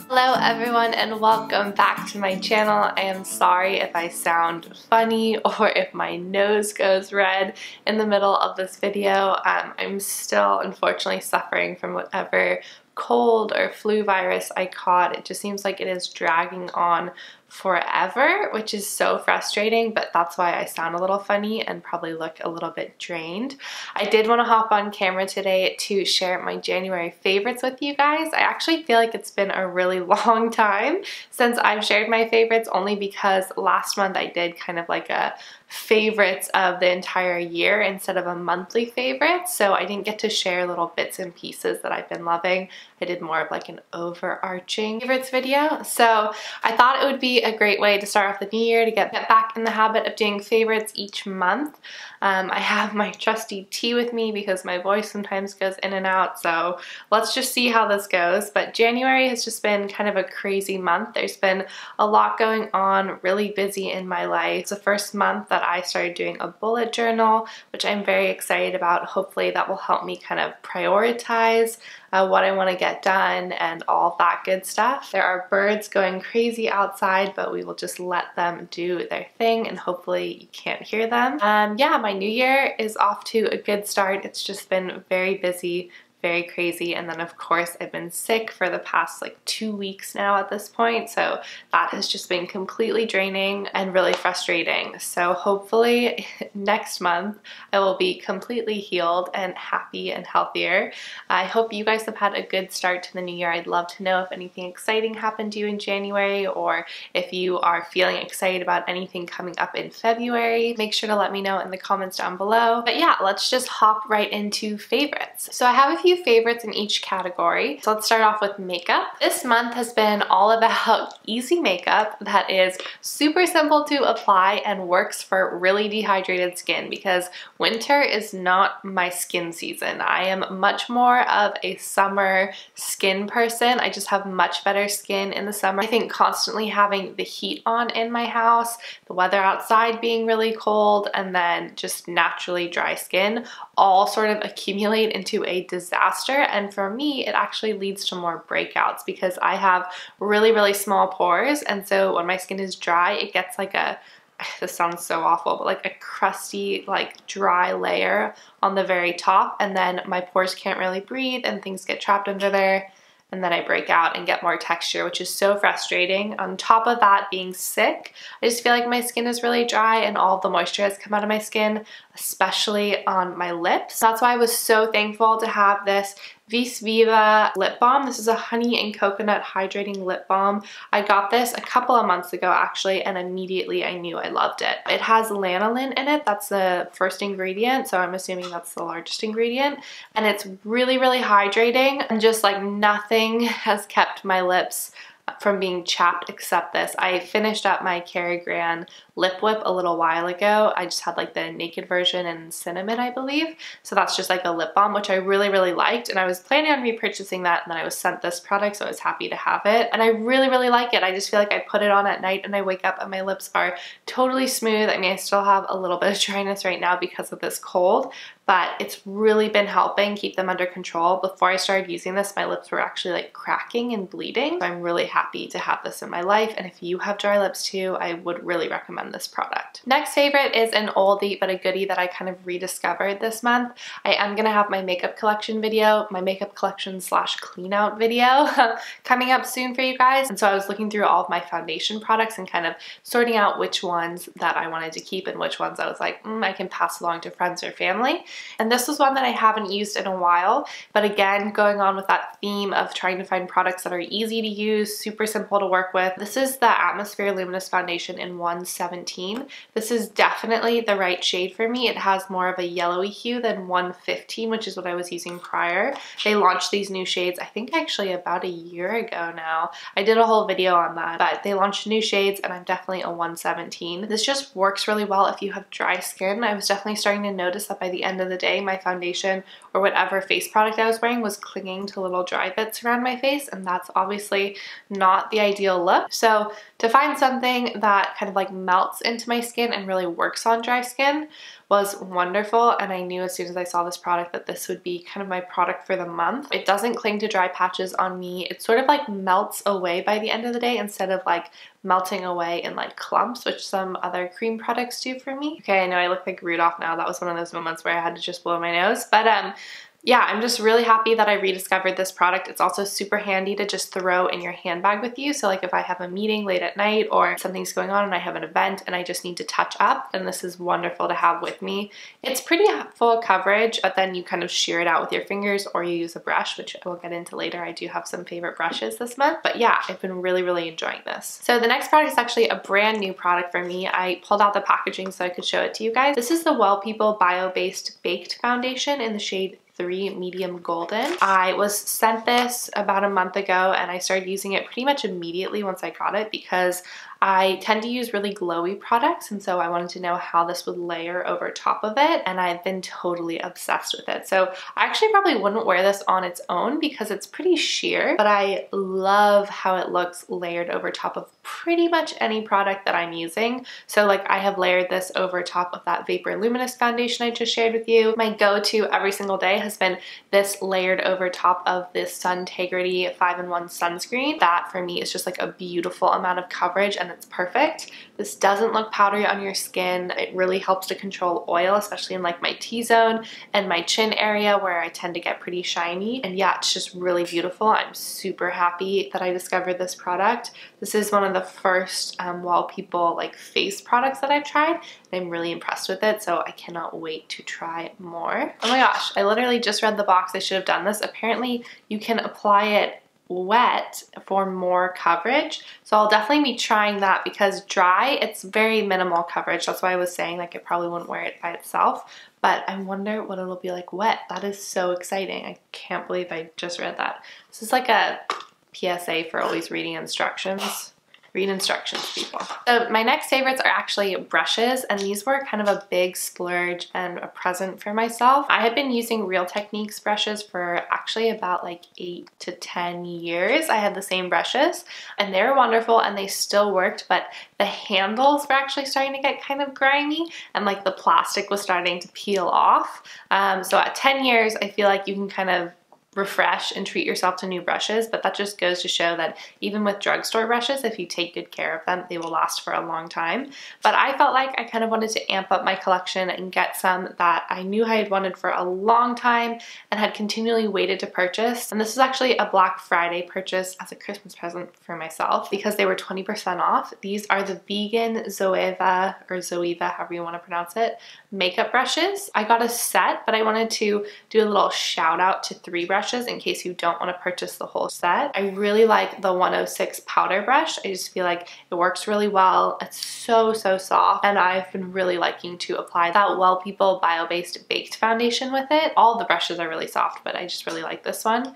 Hello everyone and welcome back to my channel. I am sorry if I sound funny or if my nose goes red in the middle of this video. I'm still unfortunately suffering from whatever cold or flu virus I caught. It just seems like it is dragging on forever, which is so frustrating, but that's why I sound a little funny and probably look a little bit drained. I did want to hop on camera today to share my January favorites with you guys. I actually feel like it's been a really long time since I've shared my favorites, only because last month I did kind of like a favorites of the entire year instead of a monthly favorite, so I didn't get to share little bits and pieces that I've been loving. I did more of like an overarching favorites video, so I thought it would be a great way to start off the new year to get back in the habit of doing favorites each month. I have my trusty tea with me because my voice sometimes goes in and out, so let's just see how this goes. But January has just been kind of a crazy month. There's been a lot going on, really busy in my life. It's the first month that I started doing a bullet journal, which I'm very excited about. Hopefully that will help me kind of prioritize what I want to get done and all that good stuff. There are birds going crazy outside, but we will just let them do their thing and hopefully you can't hear them. Yeah, my new year is off to a good start. It's just been very busy, very crazy, and then of course I've been sick for the past like 2 weeks now at this point, so that has just been completely draining and really frustrating. So hopefully next month I will be completely healed and happy and healthier. I hope you guys have had a good start to the new year. I'd love to know if anything exciting happened to you in January, or if you are feeling excited about anything coming up in February. Make sure to let me know in the comments down below. But yeah, let's just hop right into favorites. So I have a few favorites in each category. So let's start off with makeup. This month has been all about easy makeup that is super simple to apply and works for really dehydrated skin, because winter is not my skin season. I am much more of a summer skin person. I just have much better skin in the summer. I think constantly having the heat on in my house, the weather outside being really cold, and then just naturally dry skin all sort of accumulate into a disaster. And for me, it actually leads to more breakouts because I have really, really small pores. And so when my skin is dry, it gets like a, this sounds so awful, but like a crusty, like dry layer on the very top. And then my pores can't really breathe and things get trapped under there. And then I break out and get more texture, which is so frustrating. On top of that, being sick, I just feel like my skin is really dry and all of the moisture has come out of my skin, especially on my lips. That's why I was so thankful to have this Vis Viva lip balm. This is a honey and coconut hydrating lip balm. I got this a couple of months ago actually, and immediately I knew I loved it. It has lanolin in it. That's the first ingredient, so I'm assuming that's the largest ingredient. And it's really, really hydrating, and just like nothing has kept my lips from being chapped except this. I finished up my Carigran lip whip a little while ago. I just had like the naked version and cinnamon, I believe. So that's just like a lip balm, which I really, really liked. And I was planning on repurchasing that, and then I was sent this product, so I was happy to have it. And I really, really like it. I just feel like I put it on at night and I wake up and my lips are totally smooth. I mean, I still have a little bit of dryness right now because of this cold, but it's really been helping keep them under control. Before I started using this, my lips were actually like cracking and bleeding. So I'm really happy to have this in my life. And if you have dry lips too, I would really recommend this product. Next favorite is an oldie but a goodie that I kind of rediscovered this month. I am gonna have my makeup collection video, my makeup collection / clean out video coming up soon for you guys. And so I was looking through all of my foundation products and kind of sorting out which ones that I wanted to keep and which ones I was like, I can pass along to friends or family. And this was one that I haven't used in a while, but again, going on with that theme of trying to find products that are easy to use, super simple to work with. This is the Atmosphere Luminous Foundation in 117. This is definitely the right shade for me. It has more of a yellowy hue than 115, which is what I was using prior. They launched these new shades, I think actually about a year ago now. I did a whole video on that, but they launched new shades and I'm definitely a 117. This just works really well if you have dry skin. I was definitely starting to notice that by the end of the day, my foundation or whatever face product I was wearing was clinging to little dry bits around my face, and that's obviously not the ideal look. So to find something that kind of like melts into my skin and really works on dry skin, was wonderful, and I knew as soon as I saw this product that this would be kind of my product for the month. It doesn't cling to dry patches on me. It sort of like melts away by the end of the day instead of like melting away in like clumps, which some other cream products do for me. Okay, I know I look like Rudolph now. That was one of those moments where I had to just blow my nose. But yeah, I'm just really happy that I rediscovered this product. It's also super handy to just throw in your handbag with you. So like if I have a meeting late at night or something's going on and I have an event and I just need to touch up, then this is wonderful to have with me. It's pretty full coverage, but then you kind of shear it out with your fingers or you use a brush, which I will get into later. I do have some favorite brushes this month, but yeah, I've been really enjoying this. So the next product is actually a brand new product for me. I pulled out the packaging so I could show it to you guys. This is the Well People Bio-Based Baked Foundation in the shade 3 Medium Golden. I was sent this about a month ago and I started using it pretty much immediately once I got it because I tend to use really glowy products, and so I wanted to know how this would layer over top of it, and I've been totally obsessed with it. So I actually probably wouldn't wear this on its own because it's pretty sheer, but I love how it looks layered over top of pretty much any product that I'm using. So like I have layered this over top of that Vapor Luminous foundation I just shared with you. My go-to every single day has been this layered over top of this Suntegrity 5-in-1 sunscreen. That for me is just like a beautiful amount of coverage and it's perfect. This doesn't look powdery on your skin. It really helps to control oil, especially in like my T-zone and my chin area where I tend to get pretty shiny. And yeah, it's just really beautiful. I'm super happy that I discovered this product. This is one of the first Well People like face products that I've tried. I'm really impressed with it, so I cannot wait to try more. Oh my gosh, I literally just read the box. I should have done this. Apparently you can apply it wet for more coverage, so I'll definitely be trying that because dry, it's very minimal coverage. That's why I was saying like I probably wouldn't wear it by itself, but I wonder what it'll be like wet. That is so exciting. I can't believe I just read that. This is like a PSA for always reading instructions. Read instructions, people. So my next favorites are actually brushes, and these were kind of a big splurge and a present for myself. I had been using Real Techniques brushes for actually about like 8 to 10 years. I had the same brushes and they were wonderful and they still worked, but the handles were actually starting to get kind of grimy and like the plastic was starting to peel off. So at 10 years, I feel like you can kind of refresh and treat yourself to new brushes, but that just goes to show that even with drugstore brushes, if you take good care of them, they will last for a long time. But I felt like I kind of wanted to amp up my collection and get some that I knew I had wanted for a long time and had continually waited to purchase. And this is actually a Black Friday purchase as a Christmas present for myself because they were 20% off. These are the vegan Zoeva, or Zoeva, however you want to pronounce it, makeup brushes. I got a set, but I wanted to do a little shout out to 3 brushes in case you don't want to purchase the whole set. I really like the 106 powder brush. I just feel like it works really well. It's so soft, and I've been really liking to apply that Well People Bio-Based Baked Foundation with it. All the brushes are really soft, but I just really like this one.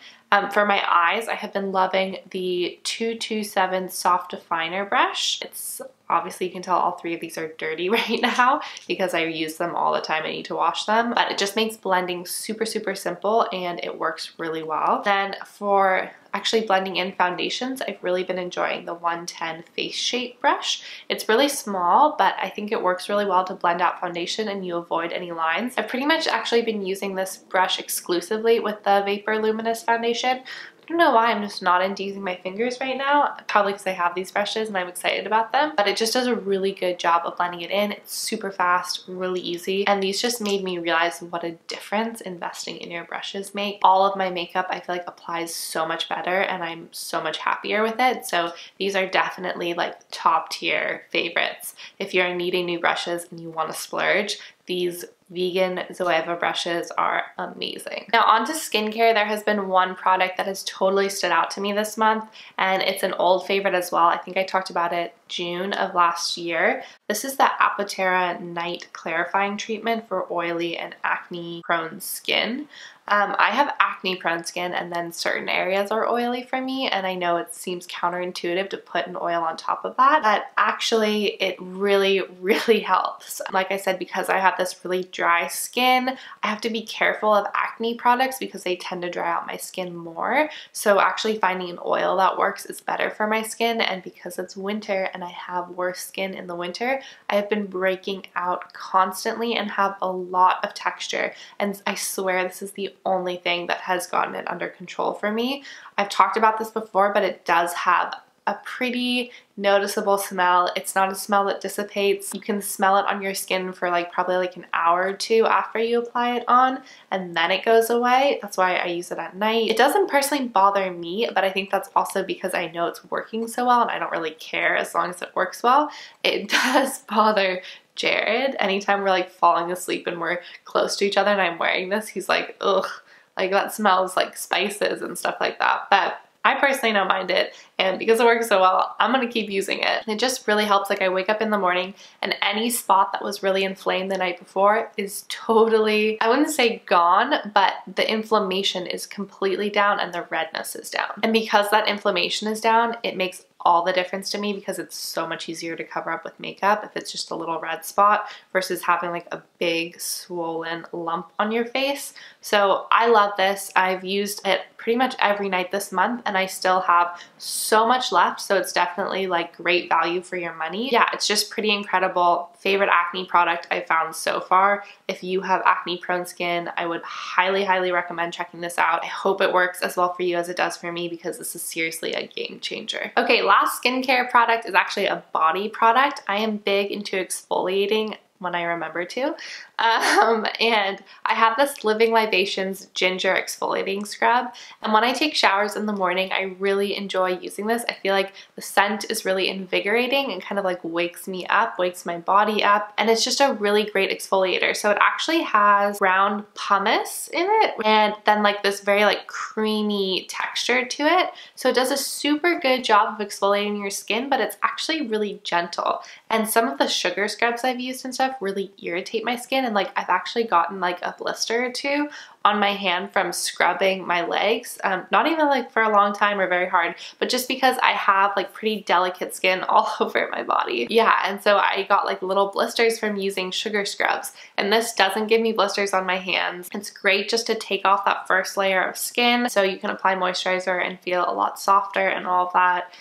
For my eyes, I have been loving the 227 Soft Definer brush. It's obviously, you can tell all 3 of these are dirty right now because I use them all the time. I need to wash them, but it just makes blending super simple and it works really well. Then for actually blending in foundations, I've really been enjoying the 110 Face Shape brush. It's really small, but I think it works really well to blend out foundation and you avoid any lines. I've pretty much actually been using this brush exclusively with the Vapor Luminous foundation. I don't know why I'm just not into using my fingers right now. Probably because I have these brushes and I'm excited about them, but it just does a really good job of blending it in. It's super fast, really easy, and these just made me realize what a difference investing in your brushes make. All of my makeup I feel like applies so much better and I'm so much happier with it. So these are definitely like top tier favorites. If you're needing new brushes and you want to splurge, these vegan Zoeva brushes are amazing. Now on to skincare, there has been one product that has totally stood out to me this month, and it's an old favorite as well. I think I talked about it June of last year. This is the Apotera Night Clarifying Treatment for oily and acne prone skin. I have acne prone skin, and then certain areas are oily for me, and I know it seems counterintuitive to put an oil on top of that, but actually it really, really helps. Like I said, because I have this really dry skin, I have to be careful of acne products because they tend to dry out my skin more. So actually finding an oil that works is better for my skin, and because it's winter and I have worse skin in the winter, I have been breaking out constantly and have a lot of texture, and I swear this is the only thing that has gotten it under control for me. I've talked about this before, but it does have a pretty noticeable smell. It's not a smell that dissipates. You can smell it on your skin for probably an hour or two after you apply it on, and then it goes away. That's why I use it at night. It doesn't personally bother me, but I think that's also because I know it's working so well and I don't really care as long as it works well. It does bother Jared. Anytime we're falling asleep and we're close to each other and I'm wearing this, he's like, ugh, that smells like spices and stuff like that. But I personally don't mind it, and because it works so well, I'm gonna keep using it. It just really helps. I wake up in the morning and any spot that was really inflamed the night before is totally, I wouldn't say gone, but the inflammation is completely down and the redness is down. And because that inflammation is down, it makes all the difference to me because it's so much easier to cover up with makeup if it's just a little red spot versus having a big swollen lump on your face. So I love this. I've used it pretty much every night this month and I still have so much left, so it's definitely great value for your money. Yeah, it's just pretty incredible. Favorite acne product I found so far. If you have acne prone skin, I would highly, highly recommend checking this out. I hope it works as well for you as it does for me because this is seriously a game changer. Okay, last skincare product is actually a body product. I am big into exfoliating when I remember to. And I have this Living Libations Ginger Exfoliating Scrub. And when I take showers in the morning, I really enjoy using this. I feel like the scent is really invigorating and kind of wakes me up, wakes my body up. And it's just a really great exfoliator. So it actually has ground pumice in it and then this very creamy texture to it. So it does a super good job of exfoliating your skin, but it's actually really gentle. And some of the sugar scrubs I've used and stuff really irritate my skin, and I've actually gotten a blister or two on my hand from scrubbing my legs. Not even for a long time or very hard, but just because I have pretty delicate skin all over my body. Yeah, and so I got little blisters from using sugar scrubs, and this doesn't give me blisters on my hands. It's great just to take off that first layer of skin so you can apply moisturizer and feel a lot softer and all of that.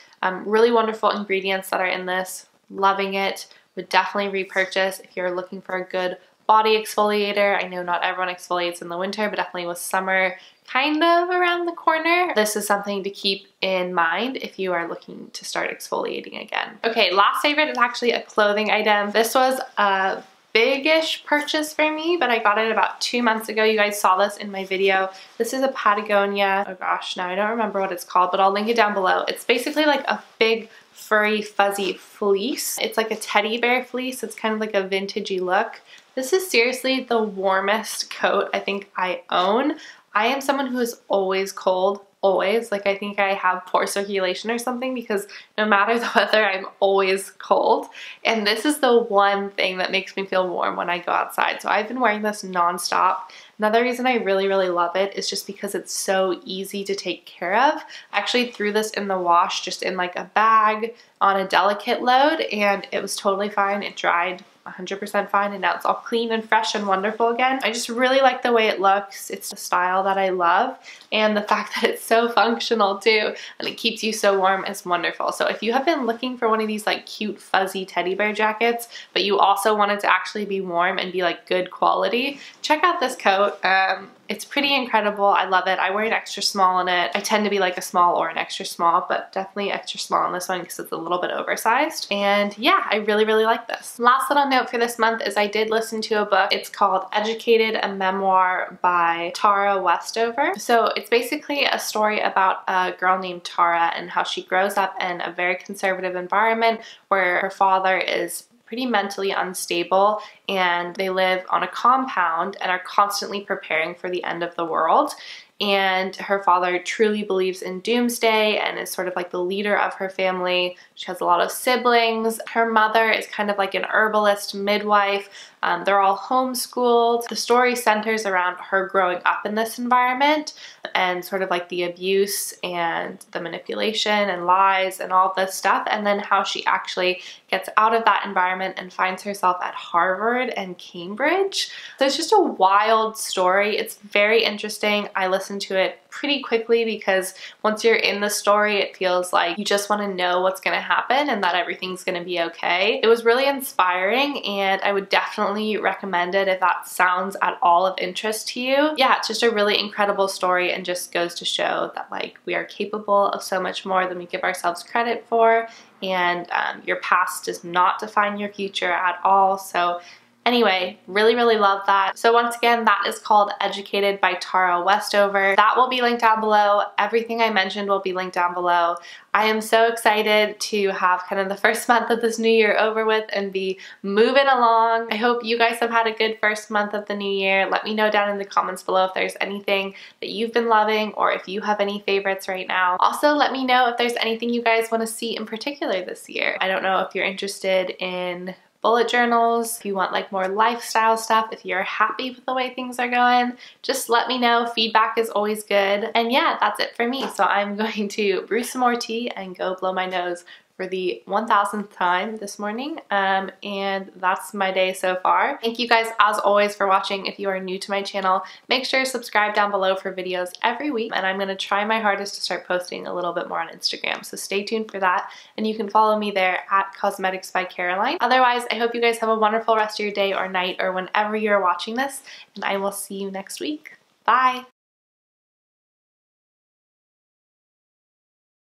Really wonderful ingredients that are in this. Loving it. Would definitely repurchase if you're looking for a good body exfoliator. I know not everyone exfoliates in the winter, but definitely with summer kind of around the corner, this is something to keep in mind if you are looking to start exfoliating again. Okay, last favorite is actually a clothing item. This was a big-ish purchase for me, but I got it about 2 months ago. You guys saw this in my video. This is a Patagonia, oh gosh, now I don't remember what it's called, but I'll link it down below. It's basically a big furry fuzzy fleece. It's a teddy bear fleece. It's kind of a vintagey look. This is seriously the warmest coat I think I own. I am someone who is always cold, always. I think I have poor circulation or something because no matter the weather, I'm always cold. And this is the one thing that makes me feel warm when I go outside. So I've been wearing this nonstop. Another reason I really, really love it is just because it's so easy to take care of. I actually threw this in the wash just in a bag on a delicate load, and it was totally fine. It dried 100% fine, and now it's all clean and fresh and wonderful again. I just really like the way it looks. It's a style that I love, and the fact that it's so functional too and it keeps you so warm is wonderful. So if you have been looking for one of these cute fuzzy teddy bear jackets, but you also want it to actually be warm and be good quality, check out this coat. It's pretty incredible. I love it. I wear an extra small in it. I tend to be a small or an extra small, but definitely extra small on this one because it's a little bit oversized. And yeah, I really, really like this. Last little note for this month is I did listen to a book. It's called Educated, a memoir by Tara Westover. So it's basically a story about a girl named Tara and how she grows up in a very conservative environment where her father is pretty mentally unstable, and they live on a compound and are constantly preparing for the end of the world. And her father truly believes in doomsday and is sort of the leader of her family. She has a lot of siblings. Her mother is kind of an herbalist midwife. They're all homeschooled. The story centers around her growing up in this environment and sort of like the abuse and the manipulation and lies and all this stuff, and then how she actually gets out of that environment and finds herself at Harvard and Cambridge. So it's just a wild story. It's very interesting. I listened to it pretty quickly because once you're in the story, it feels like you just want to know what's going to happen and that everything's going to be okay. It was really inspiring, and I would definitely recommend it if that sounds at all of interest to you. Yeah, it's just a really incredible story and just goes to show that like we are capable of so much more than we give ourselves credit for, and your past does not define your future at all. So anyway, really, really love that. So once again, that is called Educated by Tara Westover. That will be linked down below. Everything I mentioned will be linked down below. I am so excited to have kind of the first month of this new year over with and be moving along. I hope you guys have had a good first month of the new year. Let me know down in the comments below if there's anything that you've been loving or if you have any favorites right now. Also, let me know if there's anything you guys want to see in particular this year. I don't know if you're interested in bullet journals, if you want like more lifestyle stuff, if you're happy with the way things are going, just let me know. Feedback is always good. And yeah, that's it for me. So I'm going to brew some more tea and go blow my nose for the 1000th time this morning, and that's my day so far. Thank you guys as always for watching. If you are new to my channel, make sure to subscribe down below for videos every week, and I'm going to try my hardest to start posting a little bit more on Instagram, so stay tuned for that, and you can follow me there at cosmeticsbycaroline. Otherwise, I hope you guys have a wonderful rest of your day or night or whenever you're watching this, and I will see you next week. Bye!